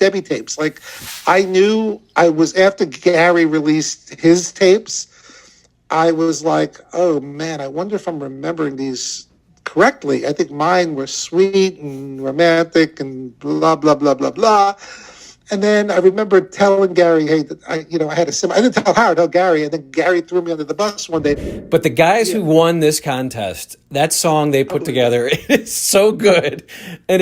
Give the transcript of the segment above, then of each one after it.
Debbie tapes. Like, I knew I was, after Gary released his tapes, I was like, oh man, I wonder if I'm remembering these correctly. I think mine were sweet and romantic and blah, blah, blah, blah, blah. And then I remember telling Gary, hey, I had a similar, I didn't tell Howard, tell Gary, and then Gary threw me under the bus one day. But the guys who won this contest, that song they put together, it's so good. And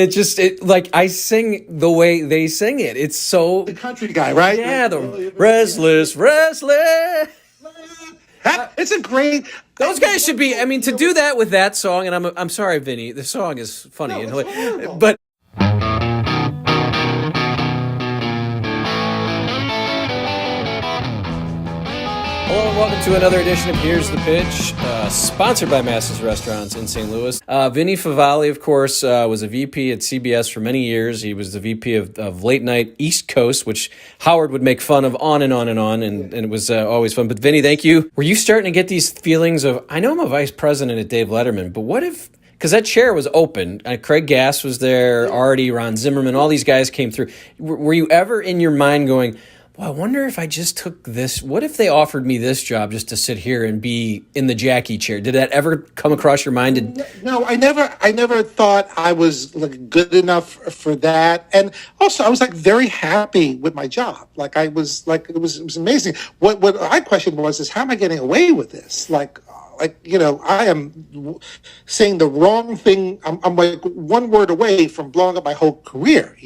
I sing the way they sing it. It's so... The country guy, right? Yeah, the Restless Wrestlers. It's a great... Those guys should be, to do that with that song, and I'm sorry, Vinny, the song is funny. No, but... Hello and welcome to another edition of Here's the Pitch, sponsored by Masses Restaurants in St. Louis. Vinnie Favale, of course, was a VP at CBS for many years. He was the VP of Late Night East Coast, which Howard would make fun of on and on and on, and it was always fun. But Vinny, thank you. Were you starting to get these feelings of, I know I'm a vice president at Dave Letterman, but what if... Because that chair was open. Craig Gass was there, Artie, Ron Zimmerman, all these guys came through. Were you ever in your mind going... Well, I wonder if I just took this. What if they offered me this job just to sit here and be in the Jackie chair? Did that ever come across your mind? No, I never thought I was good enough for that. And also, I was very happy with my job. It was amazing. What I questioned is how am I getting away with this? I am saying the wrong thing. I'm like one word away from blowing up my whole career,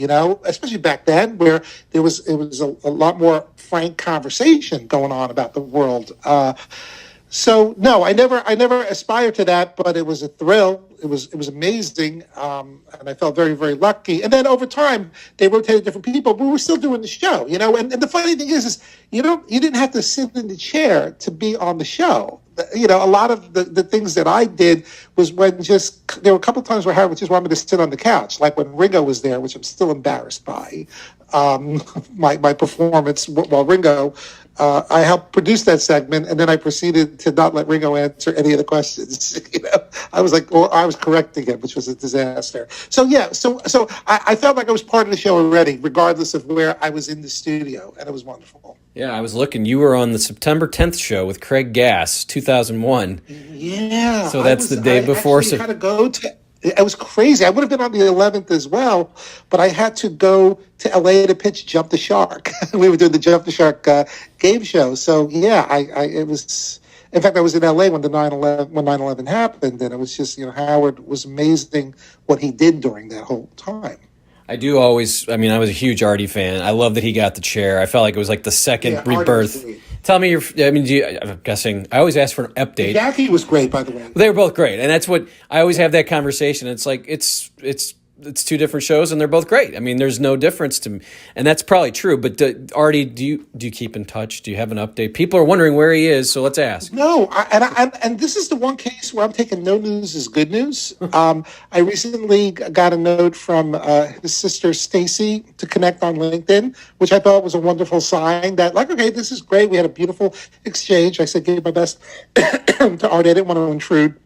especially back then where it was a lot more frank conversation going on about the world. So no, I never aspired to that, but it was a thrill. It was amazing. And I felt very, very lucky. And then over time, they rotated different people, but we were still doing the show, and the funny thing is you didn't have to sit in the chair to be on the show. A lot of the things that I did was when there were a couple of times where Howard just wanted me to sit on the couch, like when Ringo was there, which I'm still embarrassed by, my performance while Ringo, I helped produce that segment, and then I proceeded to not let Ringo answer any of the questions. I was I was correcting him, which was a disaster. So yeah, so I felt like I was part of the show already, regardless of where I was in the studio, and it was wonderful. Yeah, I was looking. You were on the September 10th show with Craig Gass, 2001. Yeah. So that's the day before. I had to go to... It was crazy. I would have been on the 11th as well, but I had to go to LA to pitch Jump the Shark. We were doing the Jump the Shark game show. So yeah, it was... In fact, I was in LA when 9/11 happened, and it was just, Howard was amazing what he did during that whole time. I do always, I was a huge Artie fan. I love that he got the chair. I felt like it was like the second rebirth. Tell me I'm guessing, I always ask for an update. Jackie was great, by the way. They were both great. And that's what, I always have that conversation. It's like, it's two different shows and they're both great. There's no difference to me. And that's probably true. But Artie, do you keep in touch? Do you have an update? People are wondering where he is, so let's ask. No, and this is the one case where I'm taking no news as good news. I recently got a note from his sister Stacy to connect on LinkedIn, which I thought was a wonderful sign that, okay, this is great. We had a beautiful exchange. I said, give my best to Artie. I didn't want to intrude,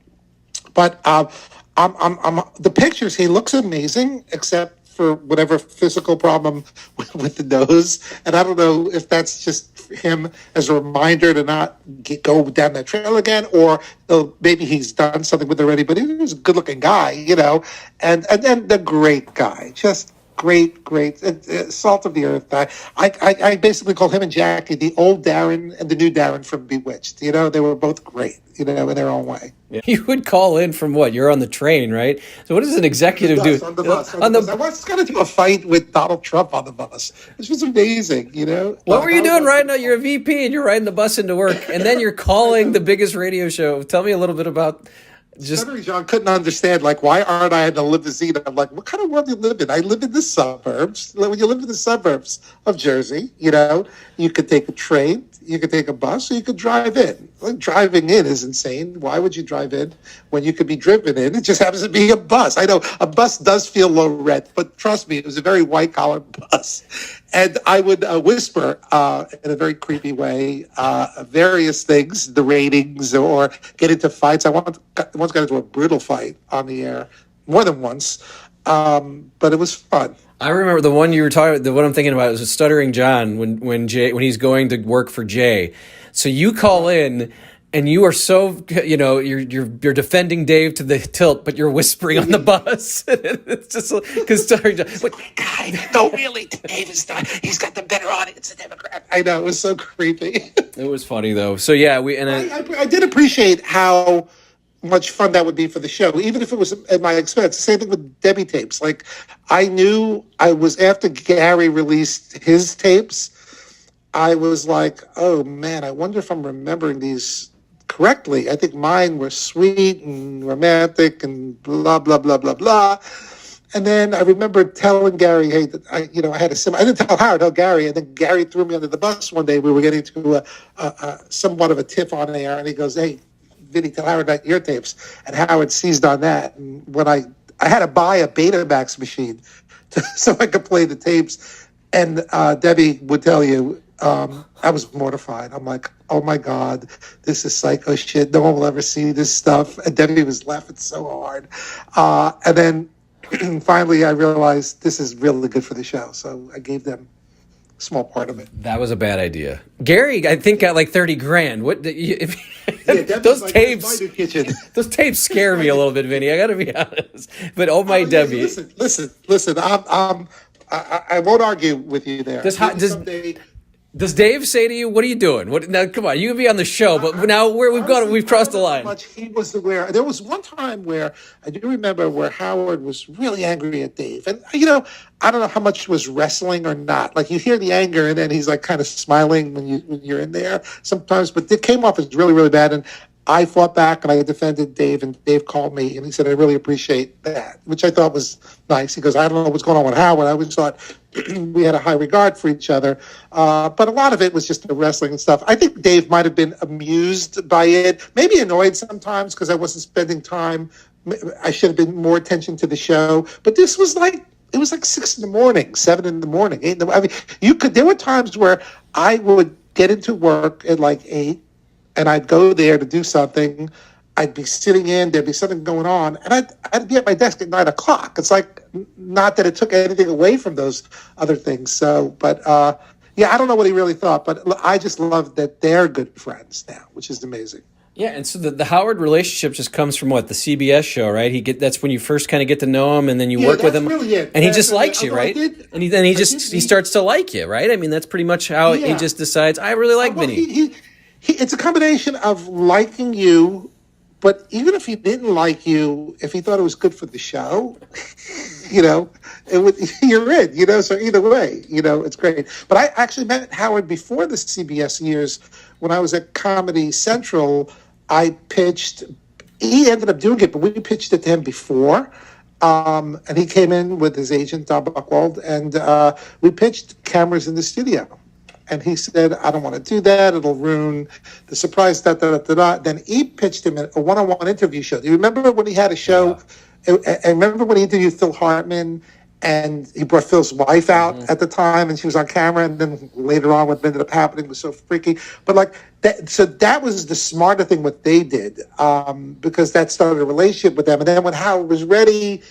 but I'm the pictures. He looks amazing, except for whatever physical problem with the nose. And I don't know if that's just him as a reminder to not go down that trail again, or maybe he's done something with it already. But he was a good-looking guy, and the great guy, just great, salt of the earth guy. I basically call him and Jackie the old Darren and the new Darren from Bewitched. They were both great, in their own way. Yeah. You would call in from what? You're on the train, right? So what does an executive do? On the bus. I was going to do a fight with Donald Trump on the bus. This was amazing, What were you doing riding out? You're a VP and you're riding the bus into work, and then you're calling the biggest radio show. Tell me a little bit about... John couldn't understand, why aren't I in a limousine? I'm like, what kind of world do you live in? I live in the suburbs. When you live in the suburbs of Jersey, you could take a train, you could take a bus, or you could drive in. Driving in is insane. Why would you drive in when you could be driven in? It just happens to be a bus. I know a bus does feel low rent, but trust me, it was a very white-collar bus. And I would whisper in a very creepy way various things, the ratings, or get into fights. I once got into a brutal fight on the air, more than once, but it was fun. I remember the one you were talking. The one I'm thinking about is Stuttering John when he's going to work for Jay. So you call in, and you are so you're defending Dave to the tilt, but you're whispering on the bus. It's just because Stuttering John, but guy, no, really, Dave is not. He's got the better audience, a Democrat. I know, it was so creepy. It was funny though. So yeah, I did appreciate how much fun that would be for the show, even if it was at my expense. Same thing with Debbie tapes. Like, I knew I was, after Gary released his tapes, I was like, oh man, I wonder if I'm remembering these correctly. I think mine were sweet and romantic and blah, blah, blah, blah, blah. And then I remember telling Gary, hey, that I had I didn't tell Howard, tell Gary, and then Gary threw me under the bus one day. We were getting to somewhat of a tiff on air, and he goes, hey, Vinnie, tell Howard about your tapes. And Howard seized on that. And when I had to buy a Betamax machine so I could play the tapes. And Debbie would tell you, I was mortified. I'm like, oh my God, this is psycho shit. No one will ever see this stuff. And Debbie was laughing so hard. And then finally I realized this is really good for the show. So I gave them small part of it. That was a bad idea. Gary, I think, got like $30,000. What? Those like, tapes? Those tapes scare me a little bit, Vinny. I got to be honest. But oh my, Debbie. Listen. I won't argue with you there. Does Dave say to you, "What are you doing?" Now, come on, you can be on the show, but now we've crossed the line. Much he was aware. There was one time where I do remember where Howard was really angry at Dave, and I don't know how much was wrestling or not. Like, you hear the anger, and then he's like kind of smiling when you're in there sometimes, but it came off as really, really bad. And I fought back and I defended Dave, and Dave called me and he said, I really appreciate that, which I thought was nice. He goes, I don't know what's going on with Howard. I always thought we had a high regard for each other. But a lot of it was just the wrestling and stuff. I think Dave might have been amused by it, maybe annoyed sometimes because I wasn't spending time. I should have been more attention to the show. But this was like, it was like 6 a.m, 7 a.m, 8 a.m. I mean, there were times where I would get into work at like 8, and I'd go there to do something. I'd be sitting in, there'd be something going on, and I'd be at my desk at 9 o'clock. It's like, not that it took anything away from those other things. So, but yeah, I don't know what he really thought, but I just love that they're good friends now, which is amazing. Yeah, and so the Howard relationship just comes from what, the CBS show, right? That's when you first kind of get to know him, and then you work with him, really it. And he just likes you, right? And he starts to like you, right? I mean, that's pretty much how he just decides, I really like Vinny. It's a combination of liking you, but even if he didn't like you, if he thought it was good for the show, you're in, so either way, it's great. But I actually met Howard before the CBS years. When I was at Comedy Central, I pitched, he ended up doing it, but we pitched it to him before. And he came in with his agent, Don Buchwald, and we pitched cameras in the studio. And he said, I don't want to do that. It'll ruin the surprise, Then he pitched him a one-on-one interview show. Do you remember when he had a show? Yeah. I remember when he interviewed Phil Hartman, and he brought Phil's wife out at the time, and she was on camera. And then later on, what ended up happening was so freaky. But like that, so that was the smarter thing what they did, because that started a relationship with them. And then when Howard was ready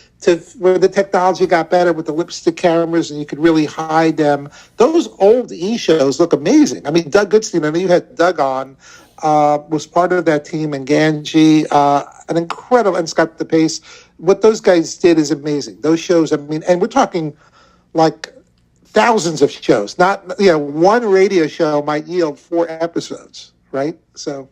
when the technology got better with the lipstick cameras and you could really hide them, those old shows look amazing. I mean, Doug Goodstein, I know you had Doug on, was part of that team, and Ganji, an incredible, and Scott DePace. What those guys did is amazing. Those shows, I mean, and we're talking like thousands of shows. Not, one radio show might yield 4 episodes, right? So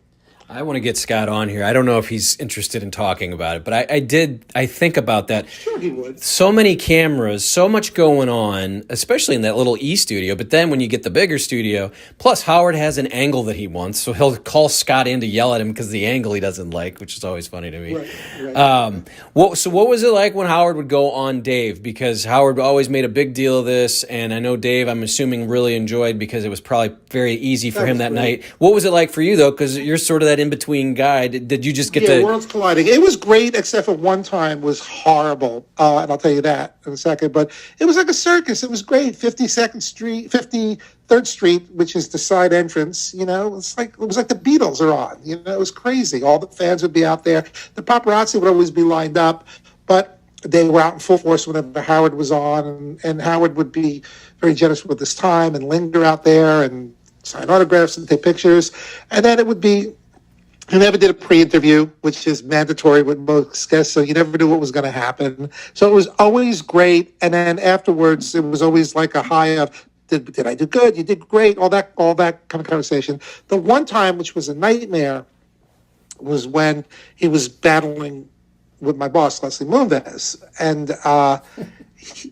I want to get Scott on here. I don't know if he's interested in talking about it, but I think about that. Sure he would. So many cameras, so much going on, especially in that little E studio. But then when you get the bigger studio, plus Howard has an angle that he wants, so he'll call Scott in to yell at him because the angle he doesn't like, which is always funny to me. Right. What was it like when Howard would go on Dave? Because Howard always made a big deal of this, and I know Dave, I'm assuming, really enjoyed because it was probably very easy for him that night. What was it like for you, though? Because you're sort of that in-between guy. Did you just get to... worlds colliding. It was great, except for one time was horrible, and I'll tell you that in a second. But it was like a circus. It was great. 52nd Street, 53rd Street, which is the side entrance. It was like the Beatles are on. It was crazy. All the fans would be out there. The paparazzi would always be lined up. But they were out in full force whenever Howard was on, and Howard would be very generous with his time and linger out there and sign autographs and take pictures. And then it would be, he never did a pre-interview, which is mandatory with most guests, so you never knew what was going to happen. So it was always great. And then afterwards, it was always like a high of, did I do good? You did great. All that kind of conversation. The one time, which was a nightmare, was when he was battling with my boss, Leslie Moonves, and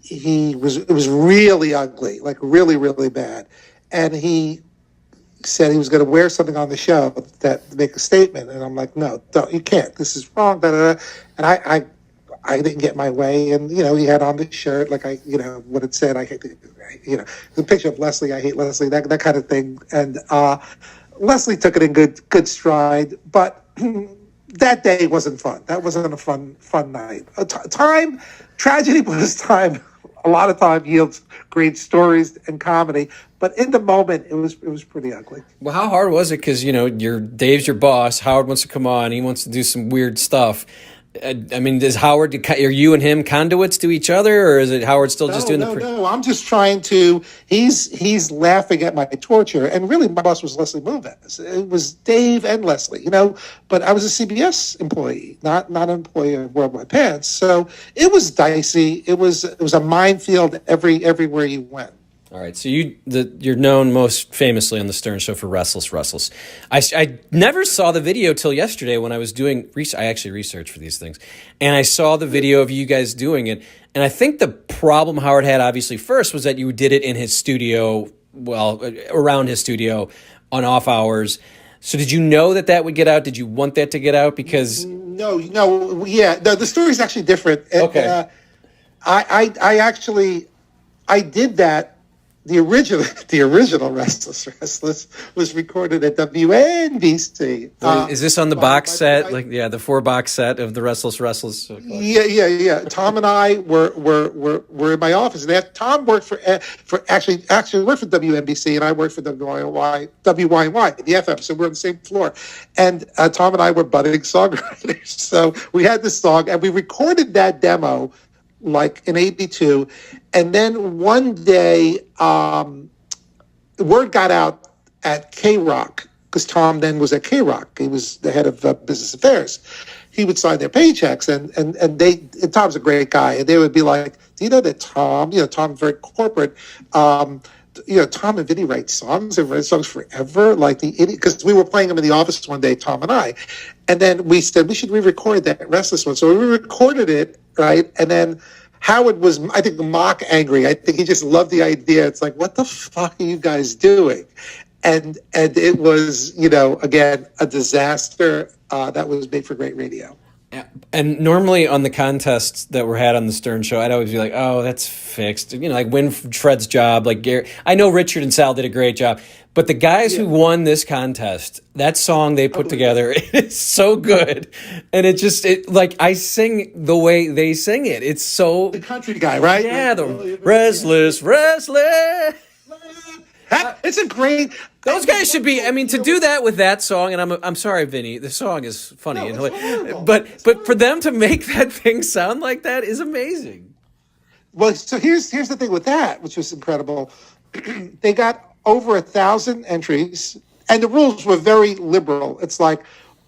it was really ugly, like really, really bad. And he said he was going to wear something on the show that to make a statement, and I'm like, no, don't, you can't. This is wrong. Da, da, da. And I didn't get my way, and he had on the shirt like what it said. I hate, the picture of Leslie. I hate Leslie. That kind of thing. And Leslie took it in good stride, but that day wasn't fun. That wasn't a fun night. Tragedy was time. A lot of time yields great stories and comedy, but in the moment, it was pretty ugly. Well, how hard was it? Because Dave's your boss. Howard wants to come on. He wants to do some weird stuff. I mean, does Howard? Are you and him conduits to each other, or is it Howard still just doing the? No, I'm just trying to. He's laughing at my torture, and really, my boss was Leslie Moonves. It was Dave and Leslie, But I was a CBS employee, not an employee of Worldwide Pants. So it was dicey. It was a minefield everywhere you went. All right, so you're known most famously on the Stern Show for Restless Wrestlers. I never saw the video till yesterday when I was doing research. I actually researched for these things, and I saw the video of you guys doing it. And I think the problem Howard had, obviously, first was that you did it in his studio, around his studio on off hours. So did you know that would get out? Did you want that to get out? Because the story's actually different. Okay, I did that. The original Restless Wrestlers was recorded at WNBC. Is this on the box set? The 4-box set of the Restless Wrestlers? Yeah. Tom and I were in my office, and Tom worked for actually worked for WNBC, and I worked for WYY, the FM. So we're on the same floor, and Tom and I were budding songwriters. So we had this song, and we recorded that demo like in '82, and then one day word got out at K-Rock, because Tom then was at K-Rock. He was the head of business affairs. He would sign their paychecks, and Tom's a great guy, and they would be like, do you know that Tom, Tom's very corporate, Tom and Vinnie write songs and write songs forever, like the idiot, because we were playing them in the office one day, Tom and I, and then we said we should re-record that Restless one. So we recorded it, right, and then Howard was, I think, mock angry. I think he just loved the idea. It's like, what the fuck are you guys doing? And it was, again, a disaster that was made for great radio. Yeah. And normally on the contests that were had on the Stern Show, I'd always be like, oh, that's fixed. Like Winfred's job, like Gary. I know Richard and Sal did a great job, but the guys who won this contest, that song they put together, it's so good. And I sing the way they sing it. It's so... The country guy, right? Yeah, the Restless. It's a great... Those guys should be. I mean, to do that with that song, and I'm sorry, Vinny. The song is funny, but for them to make that thing sound like that is amazing. Well, so here's the thing with that, which was incredible. They got over 1,000 entries, and the rules were very liberal. It's like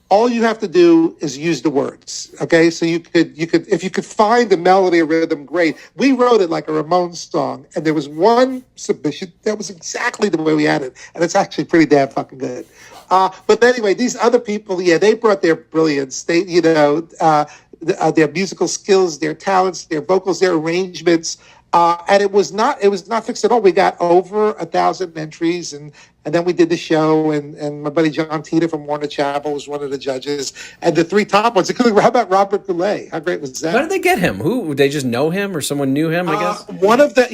all you have to do is use the words. Okay, so you could if you could find the melody or rhythm, great. We wrote it like a Ramones song, and there was one submission that was exactly the way we had it, and it's actually pretty damn fucking good. But anyway, these other people, they brought their brilliance. They, their musical skills, their talents, their vocals, their arrangements. And it was not fixed at all. We got over 1,000 entries, and then we did the show, and my buddy John Tita from Warner Chappell was one of the judges, and the 3 top ones, including, how about Robert Goulet? How great was that? How did they get him? Who, they just know him, or someone knew him, I guess? One of the,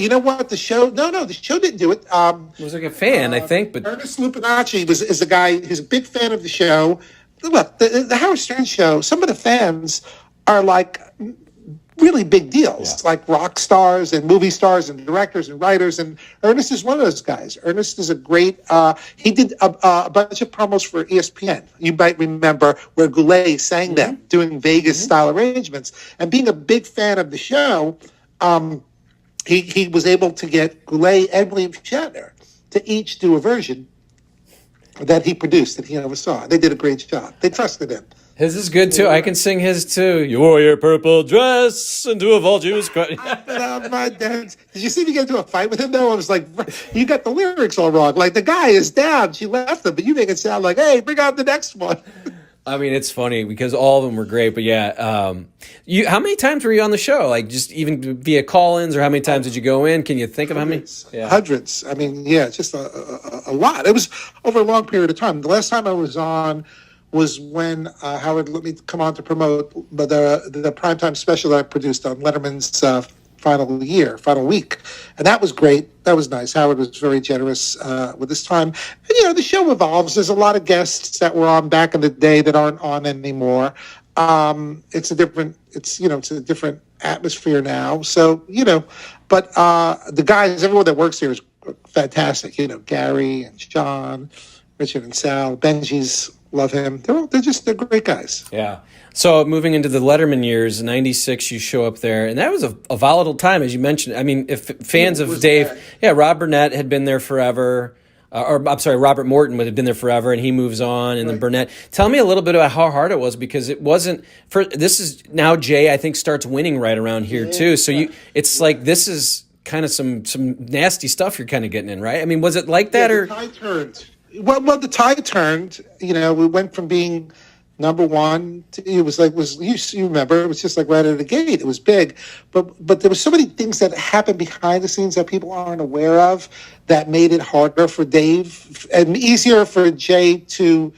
the show, the show didn't do it. It was like a fan, I think, but... Ernest Lupinacci is a guy, he's a big fan of the show. Look, the Howard Stern show, some of the fans are like really big deals, like rock stars and movie stars and directors and writers. And Ernest is one of those guys. Ernest is a great, he did a bunch of promos for ESPN. You might remember where Goulet sang them, doing Vegas-style arrangements. And being a big fan of the show, he was able to get Goulet and William Shatner to each do a version that he produced, that he oversaw. They did a great job. They trusted him. His is good too. I can sing his too. You wore your purple dress into a Voljuice. Did you see me get into a fight with him though? I was like, you got the lyrics all wrong. Like, the guy is down. She left him, but you make it sound like, hey, bring out the next one. I mean, it's funny because all of them were great. But yeah, how many times were you on the show? Like, just even via call-ins, or how many times did you go in? Can you think of how many? Yeah. Hundreds. I mean, yeah, just a lot. It was over a long period of time. The last time I was on was when Howard let me come on to promote the primetime special that I produced on Letterman's final week. And that was great. That was nice. Howard was very generous with his time. And, the show evolves. There's a lot of guests that were on back in the day that aren't on anymore. It's a different atmosphere now. So, but the guys, everyone that works here is fantastic. Gary and John, Richard and Sal, Benji's, love him. They're great guys. Yeah. So moving into the Letterman years, in '96, you show up there, and that was a volatile time, as you mentioned. I mean, if fans of Dave, Rob Burnett had been there forever, Robert Morton would have been there forever, and he moves on, and then Burnett. Tell me a little bit about how hard it was, because it wasn't this is now Jay, I think, starts winning right around here too. So it's like, this is kind of some nasty stuff you're kind of getting in, right? I mean, was it like that, or? The tide turned. Well, the tide turned. We went from being number one to, you remember, it was just like right out of the gate. It was big, but there were so many things that happened behind the scenes that people aren't aware of that made it harder for Dave and easier for Jay to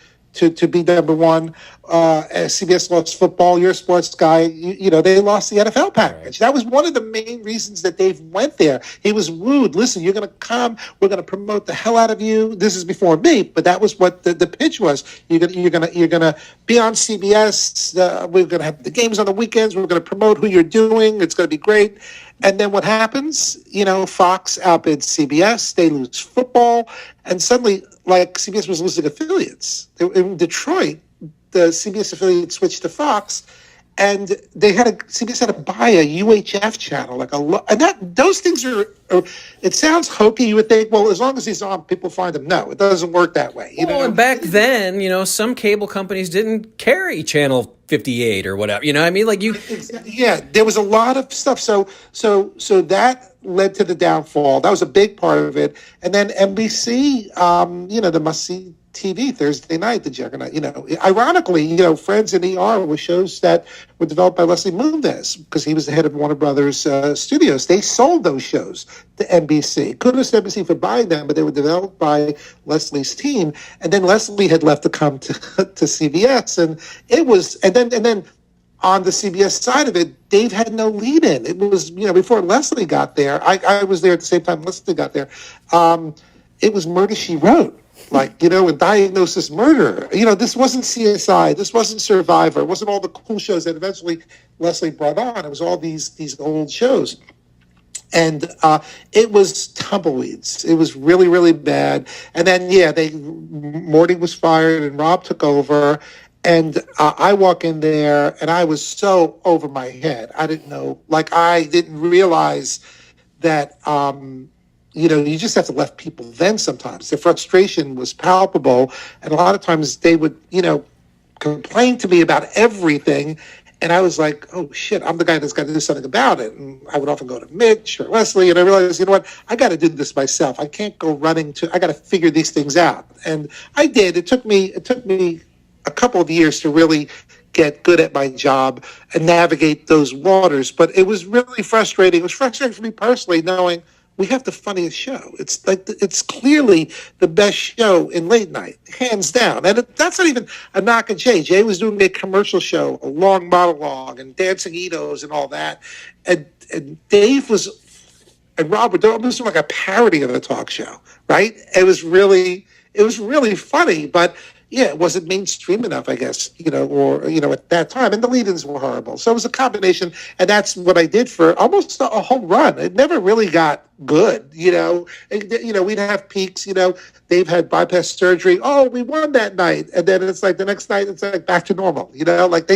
be number one. CBS lost football. You're a sports guy. They lost the NFL package. That was one of the main reasons that Dave went there. He was wooed. Listen, you're going to come. We're going to promote the hell out of you. This is before me, but that was what the pitch was. You're going to be on CBS. We're going to have the games on the weekends. We're going to promote who you're doing. It's going to be great. And then what happens? Fox outbids CBS. They lose football, and suddenly, like, CBS was losing affiliates. In Detroit, the CBS affiliate switched to Fox, and CBS had to buy a UHF channel, and those things are. It sounds hokey. You would think, well, as long as he's on, people find him. No, it doesn't work that way. And back then, some cable companies didn't carry channel 58 or whatever. I mean, like you. Yeah, there was a lot of stuff. So that led to the downfall. That was a big part of it. And then NBC, the must-see TV Thursday night, the juggernaut. Ironically, Friends and ER were shows that were developed by Leslie Moonves, because he was the head of Warner Brothers Studios. They sold those shows to NBC. Kudos to NBC for buying them, but they were developed by Leslie's team. And then Leslie had left to come to CBS, and it was, and then on the CBS side of it, Dave had no lead in. It was, before Leslie got there. I was there at the same time Leslie got there. It was Murder, She Wrote. And Diagnosis Murder. This wasn't CSI. This wasn't Survivor. It wasn't all the cool shows that eventually Leslie brought on. It was all these old shows. And it was tumbleweeds. It was really, really bad. And then, Morty was fired and Rob took over. And I walk in there and I was so over my head. I didn't know, I didn't realize that, you just have to let people vent sometimes. The frustration was palpable. And a lot of times they would, complain to me about everything. And I was like, oh, shit, I'm the guy that's got to do something about it. And I would often go to Mitch or Leslie, and I realized, you know what, I got to do this myself. I can't go I got to figure these things out. And I did. It took me a couple of years to really get good at my job and navigate those waters. But it was really frustrating. It was frustrating for me personally, knowing we have the funniest show. It's clearly the best show in late night, hands down. And that's not even a knock on Jay. Jay was doing a commercial show, a long monologue, and Dancing Enos and all that. And Dave and Robert, they're almost like a parody of a talk show, right? It was really funny, but yeah, it wasn't mainstream enough, I guess, or at that time. And the lead-ins were horrible. So it was a combination. And that's what I did for almost a whole run. It never really got good, we'd have peaks, Dave had bypass surgery. Oh, we won that night. And then it's like the next night, it's like back to normal, like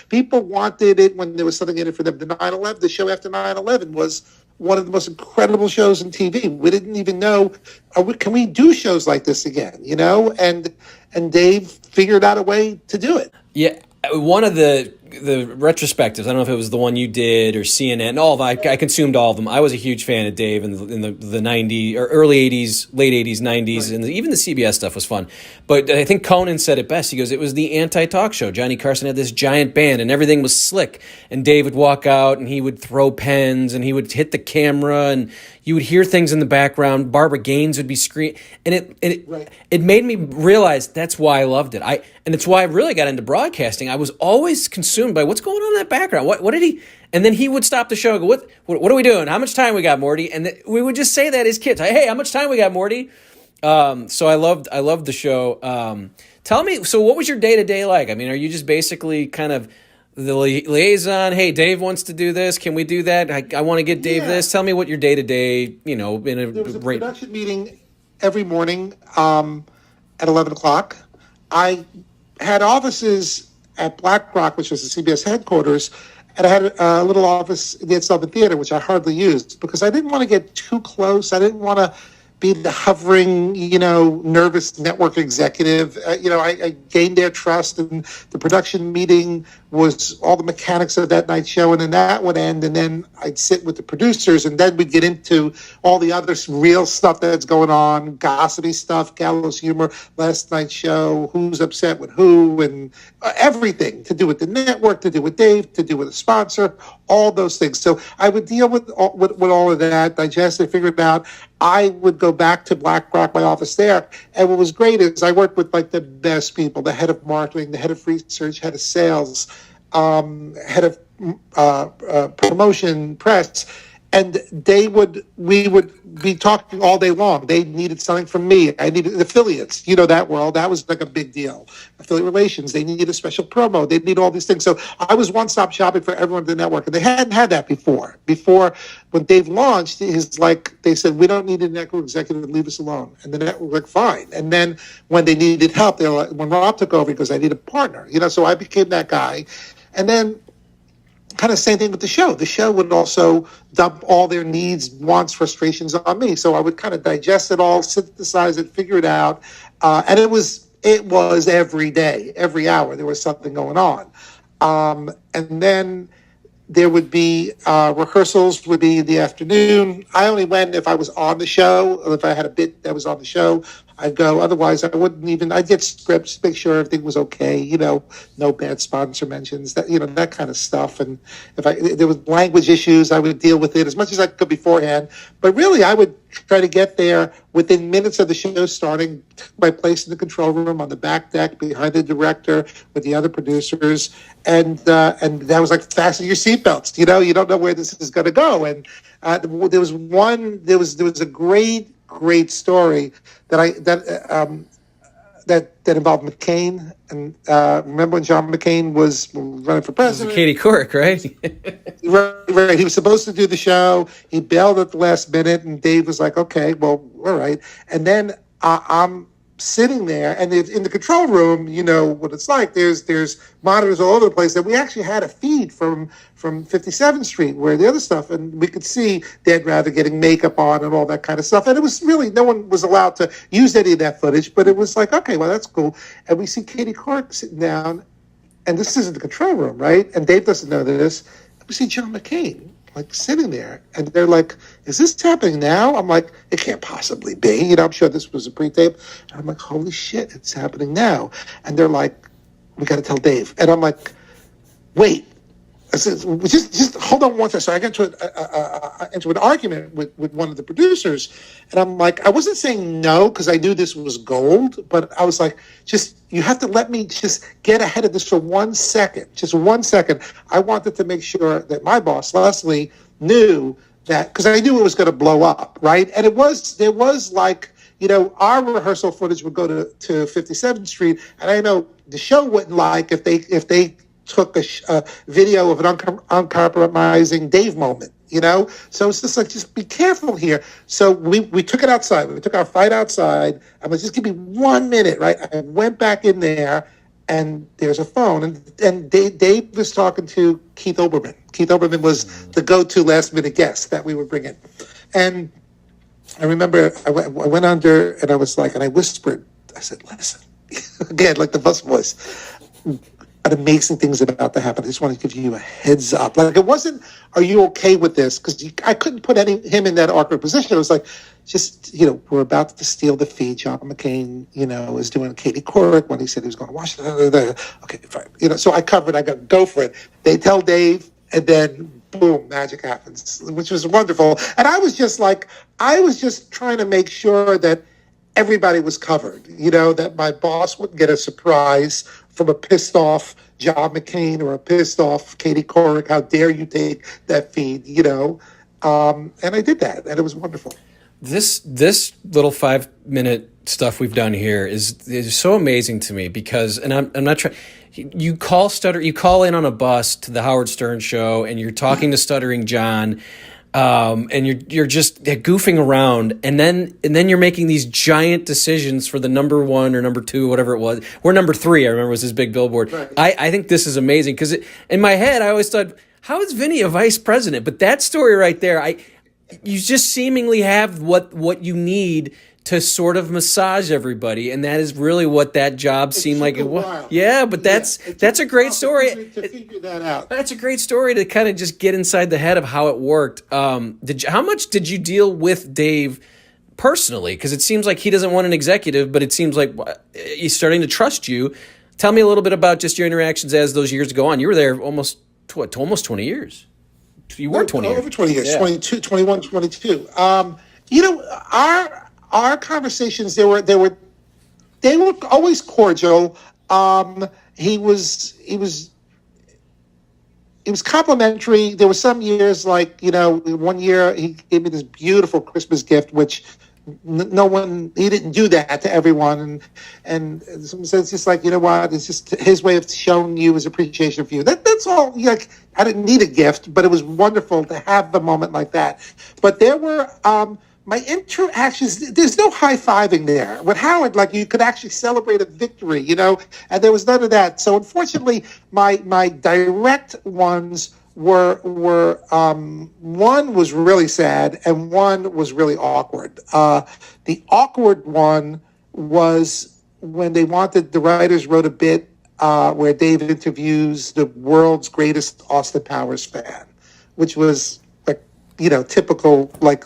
people wanted it when there was something in it for them. The show after 9/11 was one of the most incredible shows in TV. We didn't even know, can we do shows like this again, and Dave figured out a way to do it. Yeah, one of the retrospectives, I don't know if it was the one you did or CNN, all of them, I consumed all of them. I was a huge fan of Dave in the 90s or early 80s, late 80s, 90s, right. And even the CBS stuff was fun. But I think Conan said it best. He goes, it was the anti-talk show. Johnny Carson had this giant band and everything was slick. And Dave would walk out and he would throw pens and he would hit the camera and you would hear things in the background. Barbara Gaines would be screaming. And it made me realize that's why I loved it. And it's why I really got into broadcasting. I was always consumed by what's going on in that background. What did he? And then he would stop the show and go, what are we doing? How much time we got, Morty? And we would just say that as kids. Hey, how much time we got, Morty? So I loved the show. Tell me, so what was your day-to-day like? I mean, are you just basically kind of the liaison? Hey, Dave wants to do this. Can we do that? I want to get Dave this. Tell me what your day-to-day, There was a production meeting every morning at 11 o'clock. I had offices at Black Rock, which was the CBS headquarters, and I had a little office in the Ed Sullivan Theater, which I hardly used because I didn't want to get too close. I didn't want to be the hovering, nervous network executive. I gained their trust, and the production meeting was all the mechanics of that night's show, and then that would end, and then I'd sit with the producers, and then we'd get into all the other real stuff that's going on, gossipy stuff, gallows humor, last night's show, who's upset with who, and everything to do with the network, to do with Dave, to do with a sponsor, all those things. So I would deal with all of that, digest it, figure it out. I would go back to Black Rock, my office there. And what was great is I worked with like the best people, the head of marketing, the head of research, head of sales, head of promotion, press. And we would be talking all day long. They needed something from me. I needed affiliates, that world. That was like a big deal. Affiliate relations. They needed a special promo. They need all these things. So I was one-stop shopping for everyone in the network. And they hadn't had that before. Before, when Dave launched, they said, we don't need a network executive, leave us alone. And the network was like, fine. And then when they needed help, they were like, when Rob took over, he goes, I need a partner. So I became that guy. And then kind of same thing with the show. The show would also dump all their needs, wants, frustrations on me. So I would kind of digest it all, synthesize it, figure it out. And it was every day, every hour, there was something going on. And then there would be rehearsals would be in the afternoon. I only went if I was on the show, or if I had a bit that was on the show, I'd go. Otherwise, I wouldn't even. I'd get scripts, make sure everything was okay. No bad sponsor mentions. That kind of stuff. And if there was language issues, I would deal with it as much as I could beforehand. But really, I would try to get there within minutes of the show starting. My place in the control room on the back deck behind the director with the other producers, and that was like fasten your seatbelts. You don't know where this is going to go. And there was a great story that involved McCain. And remember when John McCain was running for president? Katie Couric, right? Right. He was supposed to do the show. He bailed at the last minute, and Dave was like, "Okay, well, all right." And then I'm sitting there, and in the control room, you know what it's like. There's monitors all over the place. And we actually had a feed from 57th Street where the other stuff, and we could see Dead Rather getting makeup on and all that kind of stuff. And it was really, no one was allowed to use any of that footage, but it was like, okay, well, that's cool. And we see Katie Couric sitting down, and this is in the control room, right? And Dave doesn't know this. We see John McCain like sitting there, and they're like, is this happening now? I'm like, it can't possibly be. I'm sure this was a pre-tape. And I'm like, holy shit, it's happening now. And they're like, we got to tell Dave. And I'm like, wait. I said, just hold on one second. So I got into an argument with one of the producers, and I'm like, I wasn't saying no because I knew this was gold, but I was like, you have to let me just get ahead of this for 1 second, just 1 second. I wanted to make sure that my boss, Leslie, knew that, because I knew it was going to blow up, right? And there was like, our rehearsal footage would go to 57th Street, and I know the show wouldn't like if they took a video of an uncompromising Dave moment. So it's just like, just be careful here. So we took it outside. We took our fight outside. I'm like, just give me 1 minute, right? I went back in there, and there's a phone, and Dave was talking to Keith Olbermann. Keith Olbermann was the go-to last-minute guest that we would bring in. And I remember I went under, and I was like, and I whispered, I said, listen, again, like the bus voice, amazing things about to happen. I just want to give you a heads up. Like, it wasn't, are you okay with this? Because I couldn't put him in that awkward position. It was like, just, we're about to steal the feed. John McCain, is doing Katie Couric when he said he was going to Washington. Okay, fine. So I go for it. They tell Dave, and then boom, magic happens, which was wonderful. And I was just trying to make sure that everybody was covered, that my boss wouldn't get a surprise from a pissed off John McCain or a pissed off Katie Couric. How dare you take that feed, and I did that, and it was wonderful. This little 5-minute stuff we've done here is so amazing to me because, and I'm not trying. You call in on a bus to the Howard Stern show, and you're talking to Stuttering John, and you're just goofing around, and then you're making these giant decisions for the number 1 or number 2, whatever it was. Or number 3, I remember, was his big billboard. Right. I think this is amazing because in my head I always thought, how is Vinnie a vice president? But that story right there, you just seemingly have what you need to sort of massage everybody, and that is really what that job seemed like it was. Yeah, but that's a great story. To figure that out. That's a great story to kind of just get inside the head of how it worked. How much did you deal with Dave personally? Because it seems like he doesn't want an executive, but it seems like he's starting to trust you. Tell me a little bit about just your interactions as those years go on. You were there almost 20 years. You were 20 years. Over 20 years, yeah. 22, 21, 22. Our conversations, they were always cordial. He was complimentary. There were some years, like, 1 year he gave me this beautiful Christmas gift, which he didn't do that to everyone. And so it's just like, it's just his way of showing you his appreciation for you. That's all. I didn't need a gift, but it was wonderful to have the moment like that. But there were, my interactions, there's no high-fiving there. With Howard, like, you could actually celebrate a victory, and there was none of that. So unfortunately, my direct ones were one was really sad and one was really awkward. The awkward one was when the writers wrote a bit where Dave interviews the world's greatest Austin Powers fan, which was typical, like,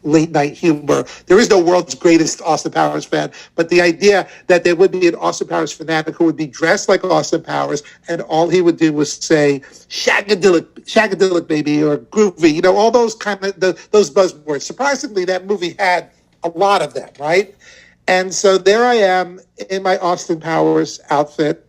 late night humor. There is no world's greatest Austin Powers fan, but the idea that there would be an Austin Powers fanatic who would be dressed like Austin Powers, and all he would do was say shagadelic baby, or groovy, all those kind of those buzzwords. Surprisingly, that movie had a lot of them, right? And so there I am in my Austin Powers outfit,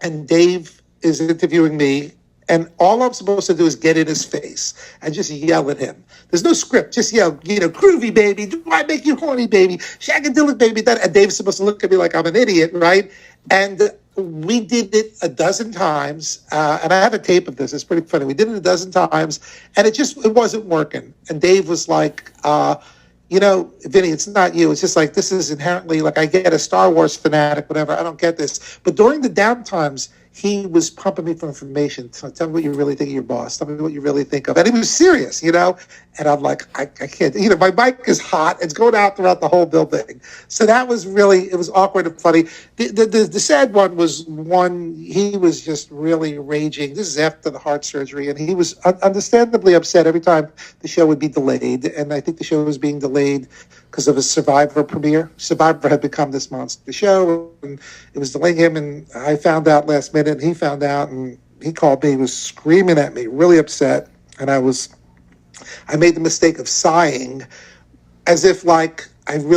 and Dave is interviewing me. And all I'm supposed to do is get in his face and just yell at him. There's no script. Just yell, groovy baby. Do I make you horny, baby? Shagadelic baby. And Dave's supposed to look at me like I'm an idiot, right? And we did it a dozen times. And I have a tape of this. It's pretty funny. We did it a dozen times, and it wasn't working. And Dave was like, Vinnie, it's not you. It's just like, this is inherently, like, I get a Star Wars fanatic, whatever. I don't get this. But during the down times, he was pumping me for information. So tell me what you really think of your boss. Tell me what you really think of. And he was serious, And I'm like, I can't. My mic is hot. It's going out throughout the whole building. So that was really, it was awkward and funny. The sad one was he was just really raging. This is after the heart surgery. And he was understandably upset every time the show would be delayed. And I think the show was being delayed because of a Survivor premiere. Survivor had become this monster show, and it was delaying him. And I found out last minute, and he found out, and he called me. He was screaming at me, really upset. And I made the mistake of sighing, as if, like, I'm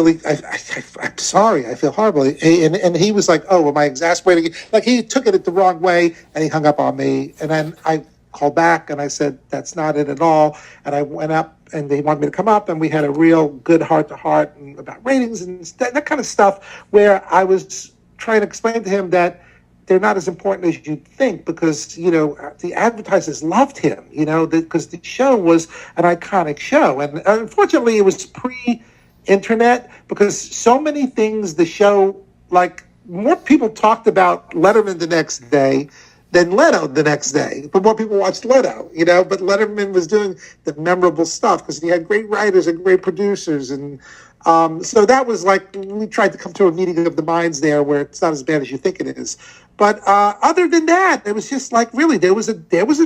sorry, I feel horrible. And he was like, oh, am I exasperating you? Like, he took it the wrong way, and he hung up on me. And then I called back, and I said, that's not it at all. And I went up, and they wanted me to come up, and we had a real good heart-to-heart about ratings and that kind of stuff, where I was trying to explain to him that they're not as important as you think, because, the advertisers loved him, because the show was an iconic show. And unfortunately, it was pre-internet, because so many things, the show, like, more people talked about Letterman the next day than Leno the next day. But more people watched Leno, but Letterman was doing the memorable stuff because he had great writers and great producers. And so that was like, we tried to come to a meeting of the minds there where it's not as bad as you think it is. But other than that, it was just like, really, there was a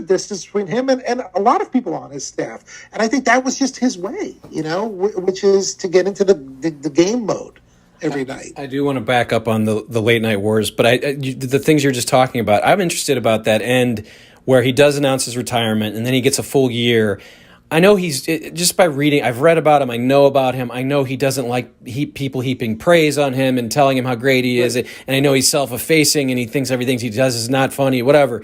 distance between him and a lot of people on his staff. And I think that was just his way, which is to get into the game mode every night. I do want to back up on the late night wars, but the things you're just talking about, I'm interested about that end where he does announce his retirement and then he gets a full year. I know just by reading, I've read about him, I know about him, I know he doesn't like people heaping praise on him and telling him how great he is, and I know he's self-effacing and he thinks everything he does is not funny, whatever.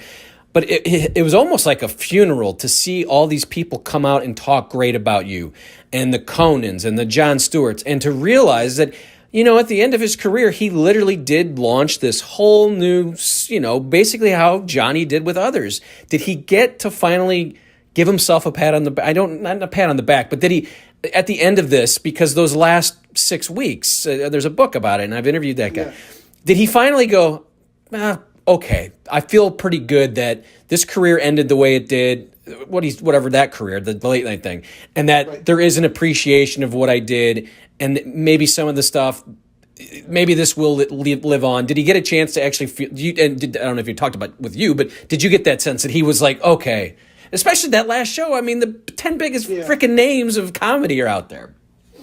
But it was almost like a funeral to see all these people come out and talk great about you, and the Conans and the Jon Stewarts, and to realize that, at the end of his career, he literally did launch this whole new, basically how Johnny did with others. Did he get to finally give himself a pat on the back? Not a pat on the back, but did he, at the end of this, because those last 6 weeks, there's a book about it, and I've interviewed that guy. Yeah. Did he finally go, okay, I feel pretty good that this career ended the way it did, whatever that career, the late night thing, and that there is an appreciation of what I did, and maybe some of the stuff, maybe this will live on. Did he get a chance to actually feel, I don't know if you talked about with you, but did you get that sense that he was like, okay, especially that last show? I mean, the 10 biggest freaking names of comedy are out there.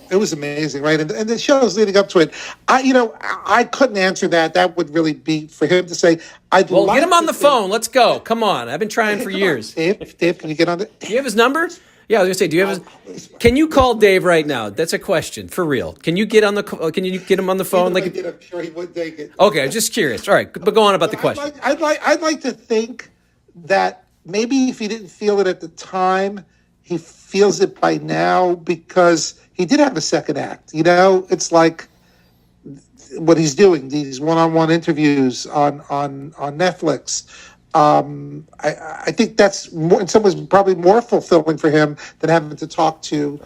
It was amazing, right? And the shows leading up to it, I couldn't answer that. That would really be for him to say. Get him on the phone. Let's go. Come on. I've been trying for years. Dave, can you get on it? Do you have his number? Yeah, I was gonna say, do you have his? Can you call Dave right now? That's a question for real. Can you get on the? Can you get him on the phone? I'm sure he would take it. Okay, I'm just curious. All right, but go on about the question. I'd like to think that maybe if he didn't feel it at the time, he feels it by now, because he did have a second act. It's like what he's doing, these one-on-one interviews on Netflix. I think that's more, in some ways, probably more fulfilling for him than having to talk to,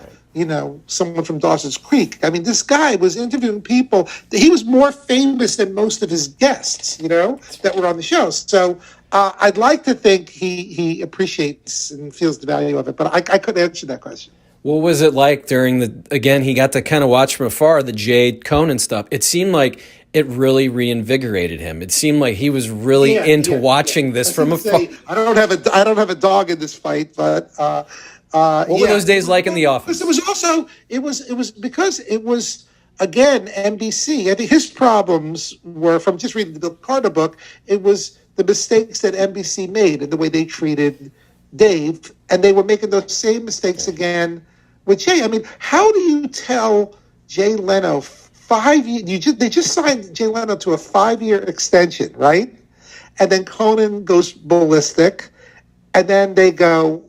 someone from Dawson's Creek. I mean, this guy was interviewing people. He was more famous than most of his guests, that were on the show. So I'd like to think he appreciates and feels the value of it, but I couldn't answer that question. What was it like during he got to kind of watch from afar the Jade Conan stuff. It seemed like it really reinvigorated him. It seemed like he was really into watching this from afar. I don't have a dog in this fight, but what were those days like in the office? It was because it was, again, NBC. I think his problems were, from just reading the Carter book, it was the mistakes that NBC made and the way they treated Dave, and they were making those same mistakes again with Jay. I mean, how do you tell Jay Leno 5 years? They just signed Jay Leno to a 5-year extension, right? And then Conan goes ballistic, and then they go,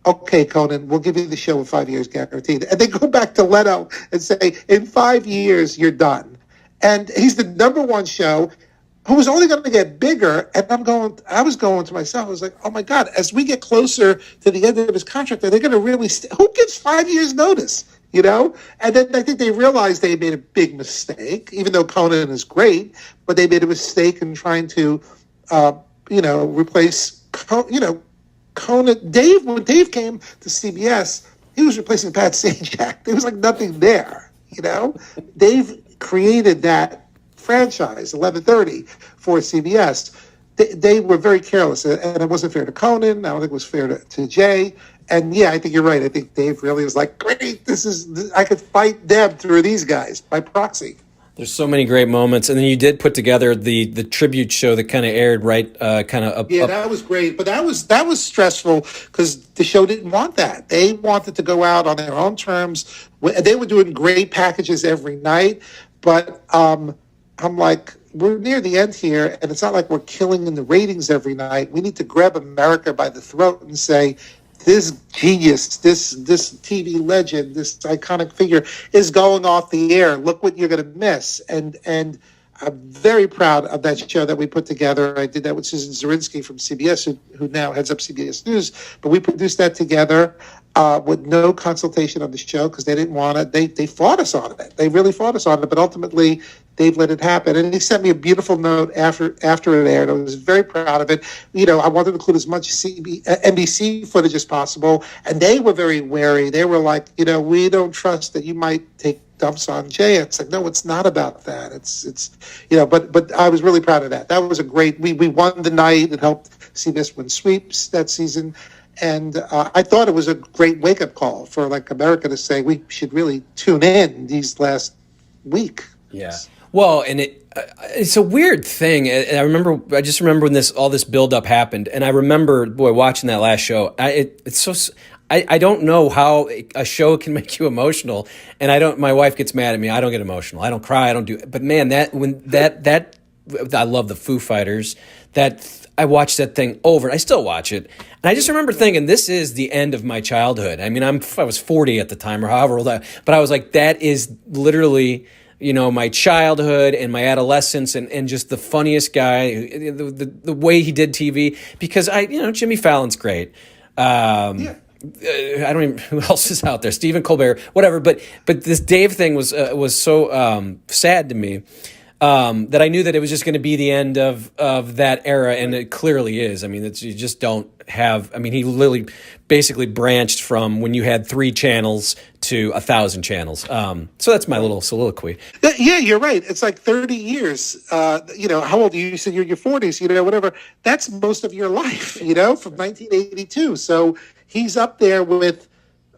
okay, Conan, we'll give you the show in 5 years guaranteed. And they go back to Leno and say, in 5 years, you're done. And he's the number one show, who was only going to get bigger. And I was going to myself, I was like, oh my God, as we get closer to the end of his contract, are they going to really, who gives 5 years notice? And then I think they realized they made a big mistake, even though Conan is great, but they made a mistake in trying to, replace, Conan. Dave, when Dave came to CBS, he was replacing Pat Sajak. There was like nothing there, Dave created that franchise, 11:30, for CBS. They were very careless, and it wasn't fair to Conan. I don't think it was fair to Jay. And I think you're right. I think Dave really was like, great, I could fight them through these guys by proxy. There's so many great moments, and then you did put together the tribute show that kind of aired right, that was great, but that was stressful because the show didn't want that. They wanted to go out on their own terms. They were doing great packages every night, but I'm like, we're near the end here, and it's not like we're killing in the ratings every night. We need to grab America by the throat and say, this genius, this TV legend, this iconic figure is going off the air. Look what you're going to miss. And I'm very proud of that show that we put together. I did that with Susan Zirinsky from CBS, who now heads up CBS News. But we produced that together with no consultation on the show because they didn't want it. They fought us on it. They really fought us on it. But ultimately, they've let it happen. And he sent me a beautiful note after it aired. I was very proud of it. I wanted to include as much NBC footage as possible. And they were very wary. They were like, we don't trust that you might take dumps on Jay. It's like, no, it's not about that. It's but I was really proud of that. That was a great, we won the night. It helped CBS win sweeps that season. And I thought it was a great wake-up call for America to say we should really tune in these last week. Yeah. Well, and it's a weird thing. I just remember when all this buildup happened, and I remember, watching that last show. I don't know how a show can make you emotional, and my wife gets mad at me. I don't get emotional. I don't cry. I don't do. But man, I love the Foo Fighters. I watched that thing over. I still watch it, and I just remember thinking, this is the end of my childhood. I mean, I was 40 at the time, or however old but I was like, that is literally, my childhood and my adolescence, and just the funniest guy, the way he did TV, because Jimmy Fallon's great. Yeah. I don't even, who else is out there? Stephen Colbert, whatever. But this Dave thing was so sad to me that I knew that it was just going to be the end of that era, and it clearly is. I mean, you just don't have. I mean, he literally basically branched from when you had 3 channels to 1,000 channels. So that's my little soliloquy. Yeah, you're right. It's like 30 years. How old are you? You said you're in your 40s. Whatever. That's most of your life. From 1982. So he's up there with,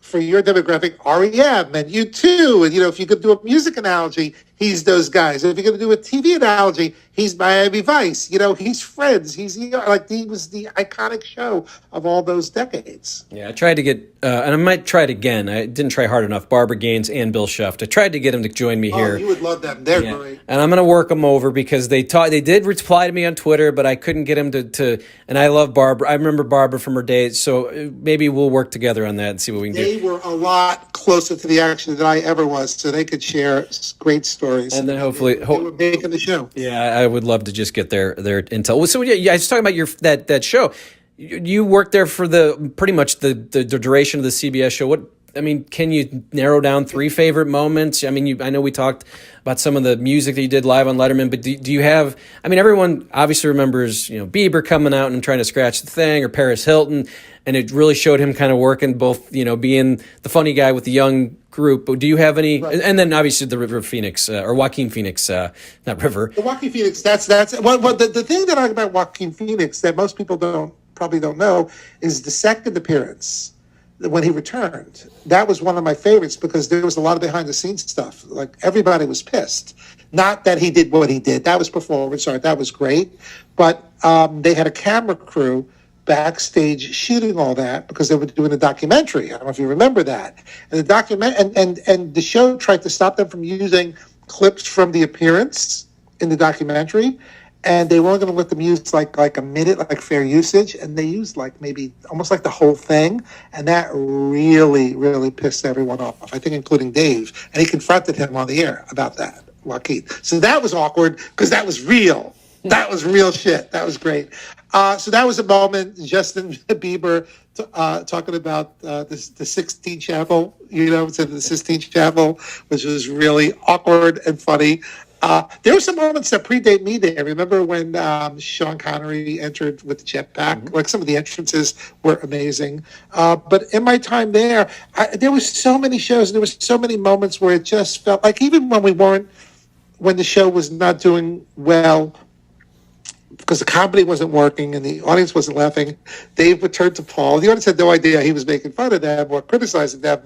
for your demographic, REM and U2. And, if you could do a music analogy, he's those guys. And if you're going to do a TV analogy, he's Miami Vice. He's Friends. He was the iconic show of all those decades. Yeah, I tried to get, and I might try it again. I didn't try hard enough. Barbara Gaines and Bill Schuft. I tried to get them to join me here. Oh, you would love them. They're great. And I'm going to work them over because they did reply to me on Twitter, but I couldn't get them to. And I love Barbara. I remember Barbara from her days, so maybe we'll work together on that and see what we can do. They were a lot closer to the action than I ever was, so they could share great stories. And then hopefully, they were making the show. Yeah, I would love to just get their intel. So yeah, I was talking about that show. You worked there for pretty much the duration of the CBS show. Can you narrow down 3 favorite moments? I know we talked about some of the music that you did live on Letterman, but do you have? Everyone obviously remembers Bieber coming out and trying to scratch the thing, or Paris Hilton, and it really showed him kind of working both, being the funny guy with the young group. But do you have any? Right. And then obviously the River Phoenix or Joaquin Phoenix, not River. The Joaquin Phoenix. That's the thing that I like about Joaquin Phoenix that most people probably don't know is the second appearance when he returned. That was one of my favorites because there was a lot of behind the scenes stuff. Like, everybody was pissed. Not that he did what he did. That was performance art. That was great. But they had a camera crew backstage shooting all that because they were doing a documentary. I don't know if you remember that. And the and the show tried to stop them from using clips from the appearance in the documentary. And they weren't going to let them use like a minute, like fair usage. And they used maybe almost like the whole thing. And that really, really pissed everyone off, I think, including Dave. And he confronted him on the air about that, Joaquin. So that was awkward because that was real. That was real shit. That was great. So that was a moment. Justin Bieber talking about the Sistine Chapel, to the Sistine Chapel, which was really awkward and funny. There were some moments that predate me there. Remember when Sean Connery entered with the jetpack? Mm-hmm. Like, some of the entrances were amazing. But in my time there, there was so many shows, and there was so many moments where it just felt like, even when the show was not doing well, because the comedy wasn't working and the audience wasn't laughing, Dave would turn to Paul. The audience had no idea he was making fun of them or criticizing them.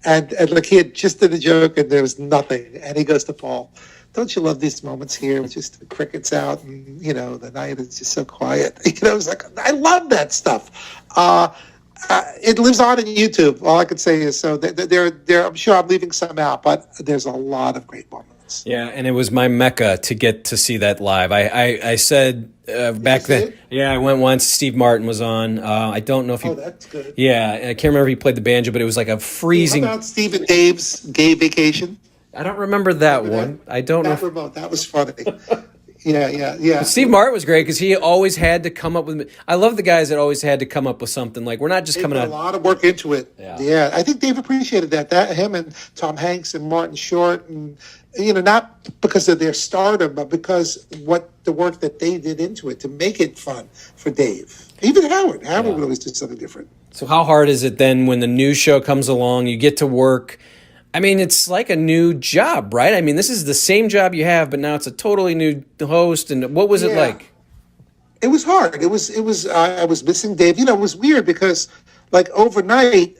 And he had just did a joke and there was nothing. And he goes to Paul, "Don't you love these moments here with just the crickets out and, the night is just so quiet?" It's like, I love that stuff. It lives on in YouTube. All I could say is, so I'm sure I'm leaving some out, but there's a lot of great moments. Yeah, and it was my mecca to get to see that live. I said back then, yeah, I went once. Steve Martin was on. I don't know if he. Oh, that's good. Yeah, I can't remember if he played the banjo, but it was like a freezing. How about Steve and Dave's Gay Vacation? I don't remember that one. I don't know. That was funny. Yeah. But Steve Martin was great because he always had to come up with. I love the guys that always had to come up with something. Like, we're not just coming out. A lot of work into it. Yeah. I think Dave appreciated that. Him and Tom Hanks and Martin Short, and not because of their stardom, but because the work that they did into it to make it fun for Dave. Even Howard. Howard would always do something different. So how hard is it then when the new show comes along? You get to work. I mean, it's like a new job, right? I mean, this is the same job you have, but now it's a totally new host. And what was it like? It was hard. It was. I was missing Dave. It was weird because, like, overnight,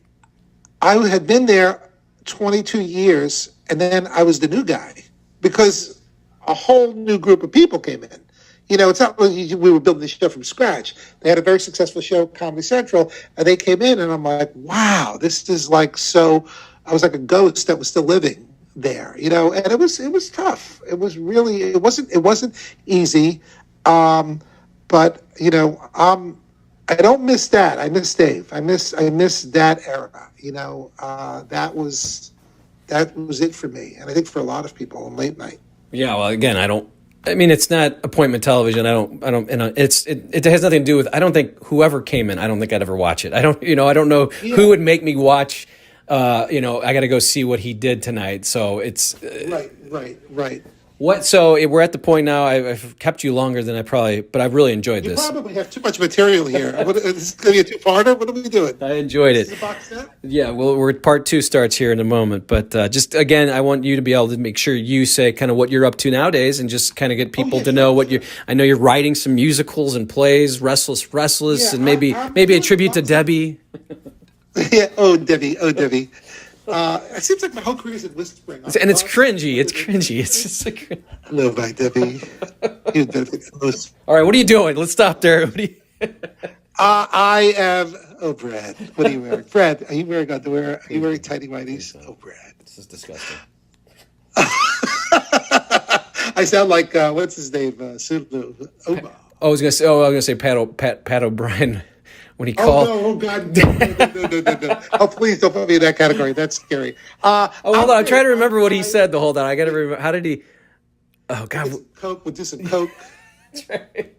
I had been there 22 years, and then I was the new guy because a whole new group of people came in. It's not like we were building the show from scratch. They had a very successful show, Comedy Central, and they came in, and I'm like, wow, this is like so. I was like a ghost that was still living there, and it was tough. It was really, it wasn't easy. But I don't miss that. I miss Dave. I miss that era. That was it for me. And I think for a lot of people on late night. Yeah. Well, again, it's not appointment television. It has nothing to do with, I don't think whoever came in, I don't think I'd ever watch it. I don't know who would make me watch. I got to go see what he did tonight. So it's right. What? So we're at the point now. I've kept you longer than but I've really enjoyed this. You probably have too much material here. Is this going to be a two-parter? What are we doing? I enjoyed it. Is this a box set? Yeah. Well, part 2 starts here in a moment. But just again, I want you to be able to make sure you say kind of what you're up to nowadays, and just kind of get people to know what you. I know you're writing some musicals and plays, Restless Wrestlers, and maybe a tribute to Debbie. Yeah. Oh, Debbie. It seems like my whole career is in whispering. And it's cringy. It's cringy. It's just like. Hello, my Debbie. All right. What are you doing? Let's stop there. I am. Oh, Brad. What are you wearing? Brad, are you wearing underwear? Are you wearing tighty whities? Oh, Brad. This is disgusting. I sound like what's his name? Sulu. I was gonna say Pat O'Brien. When he called. Oh God! No! Oh, please don't put me in that category. That's scary. Hold on. I'm trying to remember what he said. Hold on. I got to remember. How did he? Oh God! Coke. We'll do some Coke. That's right.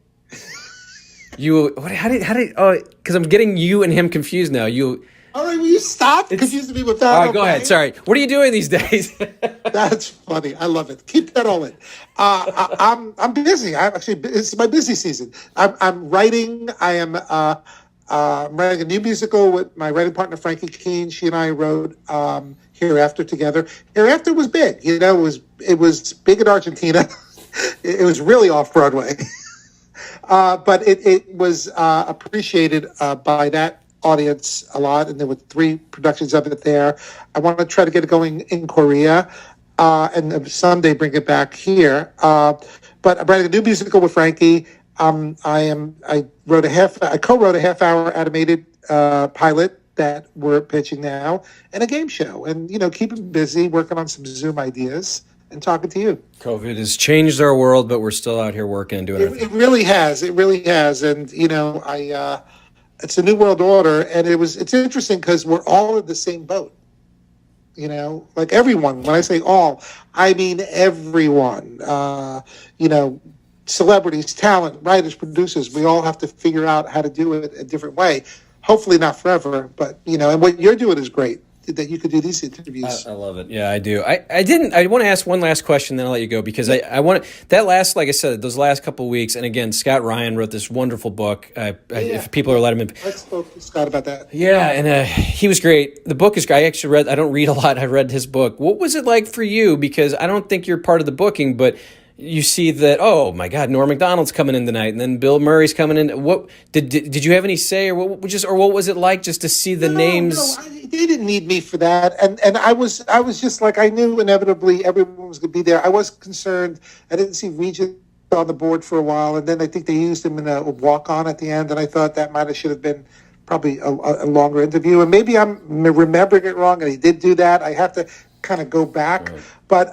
How did? Oh, because I'm getting you and him confused now. All right, will you stop confusing me with that? All right, go ahead. Sorry. What are you doing these days? That's funny. I love it. Keep that all in. I'm busy. It's my busy season. I'm writing. I'm writing a new musical with my writing partner Frankie Keene. She and I wrote Hereafter together. Hereafter was big. It was big in Argentina. It was really off Broadway, but it was appreciated by that audience a lot. And there were 3 productions of it there. I want to try to get it going in Korea, and someday bring it back here. But I'm writing a new musical with Frankie. I co-wrote a half-hour animated pilot that we're pitching now, and a game show, and keeping busy, working on some Zoom ideas, and talking to you. COVID has changed our world, but we're still out here working and doing it. It really has. It really has, and it's a new world order, and it's interesting because we're all in the same boat. Like everyone. When I say all, I mean everyone. Celebrities, talent, writers, producers, we all have to figure out how to do it a different way. Hopefully not forever, but, and what you're doing is great, that you could do these interviews. I love it. Yeah, I do. I want to ask one last question, then I'll let you go, because I want that last, like I said, those last couple of weeks, and again, Scott Ryan wrote this wonderful book. If people are Letterman. I spoke to Scott about that. Yeah, and he was great. The book is great. I don't read a lot. I read his book. What was it like for you? Because I don't think you're part of the booking, but you see that, oh my God, Norm Macdonald's coming in tonight, and then Bill Murray's coming in. What did you have any say, or what was it like just to see the names? No, they didn't need me for that, and I was just like, I knew inevitably everyone was going to be there. I was concerned. I didn't see Regis on the board for a while, and then I think they used him in a walk-on at the end, and I thought that should have been probably a longer interview, and maybe I'm remembering it wrong, and he did do that. I have to kind of go back, but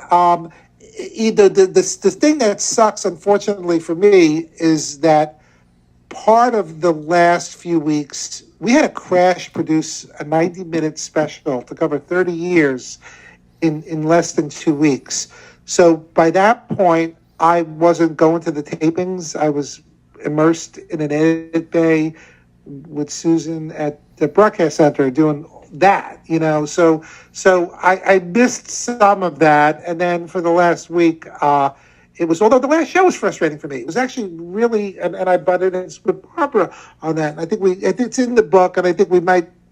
the thing that sucks, unfortunately for me, is that part of the last few weeks, we had to crash produce a 90-minute special to cover 30 years in less than 2 weeks. So by that point, I wasn't going to the tapings. I was immersed in an edit bay with Susan at the broadcast center doing that, So I missed some of that. And then for the last week, it was, although the last show was frustrating for me. It was actually really, and I butted heads with Barbara on that. And I think it's in the book, and I think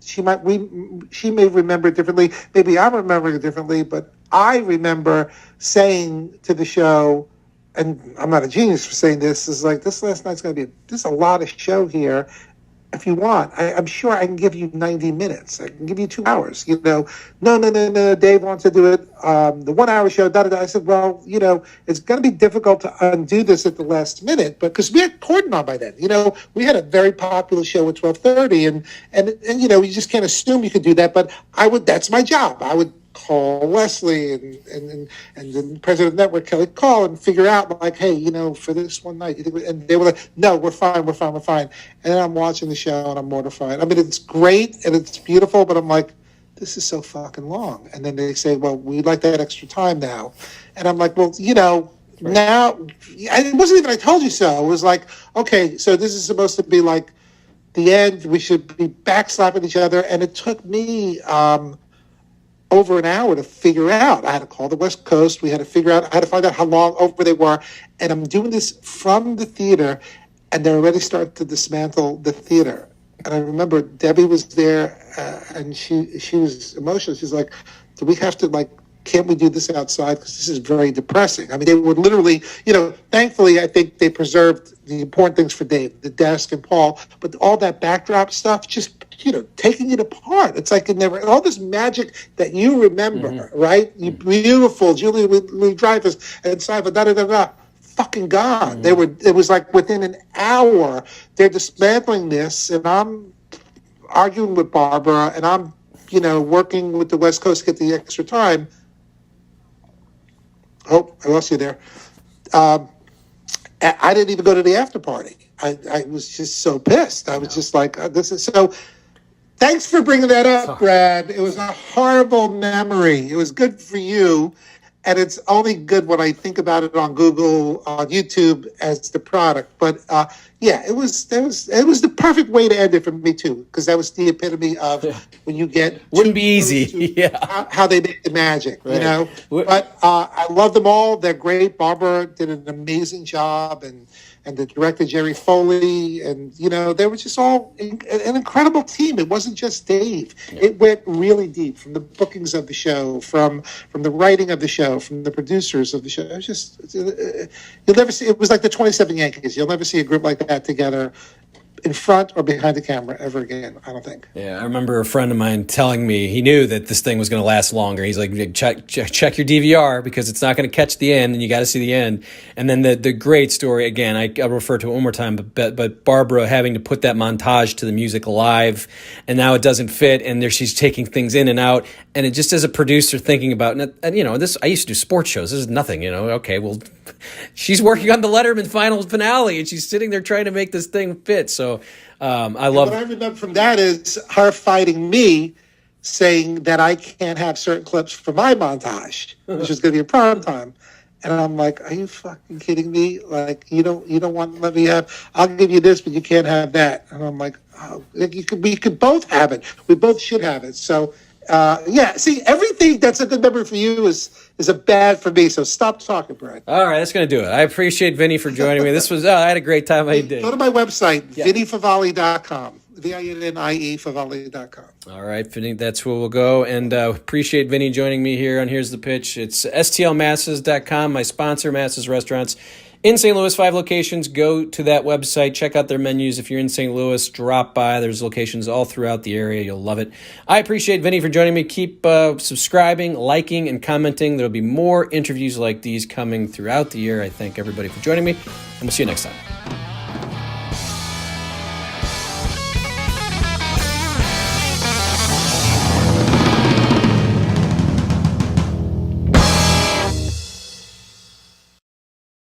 she may remember it differently. Maybe I'm remembering it differently, but I remember saying to the show, and I'm not a genius for saying this, is like, this last night's going to be, there's a lot of show here. If you want, I'm sure I can give you 90 minutes. I can give you 2 hours. No. Dave wants to do it. The 1 hour show. I said, well, it's going to be difficult to undo this at the last minute, but because we had Corden on by then. We had a very popular show at 12:30, and you just can't assume you could do that. But that's my job. I would call Leslie and the president of the network, Kelly Call, and figure out, like, hey, for this one night, and they were like, no, we're fine. And then I'm watching the show and I'm mortified. I mean, it's great and it's beautiful, but I'm like, this is so fucking long. And then they say, well, we'd like that extra time now. And I'm like, well, now, it wasn't even I told you so. It was like, okay, so this is supposed to be like the end. We should be backslapping each other. And it took me over an hour to figure out. I had to call the West Coast. I had to find out how long over they were. And I'm doing this from the theater, and they're already starting to dismantle the theater. And I remember Debbie was there, and she was emotional. She's like, do we have to, can't we do this outside? Because this is very depressing. I mean, they were literally, thankfully, I think they preserved the important things for Dave, the desk and Paul, but all that backdrop stuff, just, taking it apart. It's like all this magic that you remember, right? You beautiful Julie Louis-Dreyfus and Simon, fucking gone. It was like within an hour, they're dismantling this, and I'm arguing with Barbara, and I'm, working with the West Coast to get the extra time. Oh, I lost you there. I didn't even go to the after party. I was just so pissed. I was just like, this is so. Thanks for bringing that up, Brad. It was a horrible memory. It was good for you, and it's only good when I think about it on Google, on YouTube as the product. But it was the perfect way to end it for me too, because that was the epitome of when you get wouldn't be easy. How they make the magic, right. But I love them all. They're great. Barbara did an amazing job, and the director Jerry Foley, and they were just all an incredible team. It wasn't just Dave. Yeah. It went really deep, from the bookings of the show, from the writing of the show, from the producers of the show. It was just you'll never see. It was like the 27 Yankees. You'll never see a group like that together in front or behind the camera ever again, I don't think. Yeah, I remember a friend of mine telling me he knew that this thing was going to last longer. He's like, check your DVR, because it's not going to catch the end, and you got to see the end. And then the great story, again, I'll refer to it one more time, but Barbara having to put that montage to the music live, and now it doesn't fit, and there she's taking things in and out, and it just, as a producer, thinking about, and this, I used to do sports shows. This is nothing, okay, well, she's working on the Letterman finale, and she's sitting there trying to make this thing fit. So I love. What I remember from that is her fighting me, saying that I can't have certain clips for my montage, which is going to be a prime time. And I'm like, are you fucking kidding me? Like, you don't want to let me have, I'll give you this, but you can't have that. And I'm like, oh, we could both have it. We both should have it. So, see, everything that's a good memory for you is a bad for me. So stop talking, Brad. All right, that's going to do it. I appreciate Vinnie for joining me. This was, I had a great time. I did. Go to my website, VinnieFavale.com. VINNIE Favale.com. All right, Vinnie, that's where we'll go. And appreciate Vinnie joining me here on Here's the Pitch. It's STLMasses.com, my sponsor, Masses Restaurants. In St. Louis, 5 locations. Go to that website. Check out their menus. If you're in St. Louis, drop by. There's locations all throughout the area. You'll love it. I appreciate Vinnie for joining me. Keep subscribing, liking, and commenting. There'll be more interviews like these coming throughout the year. I thank everybody for joining me, and we'll see you next time.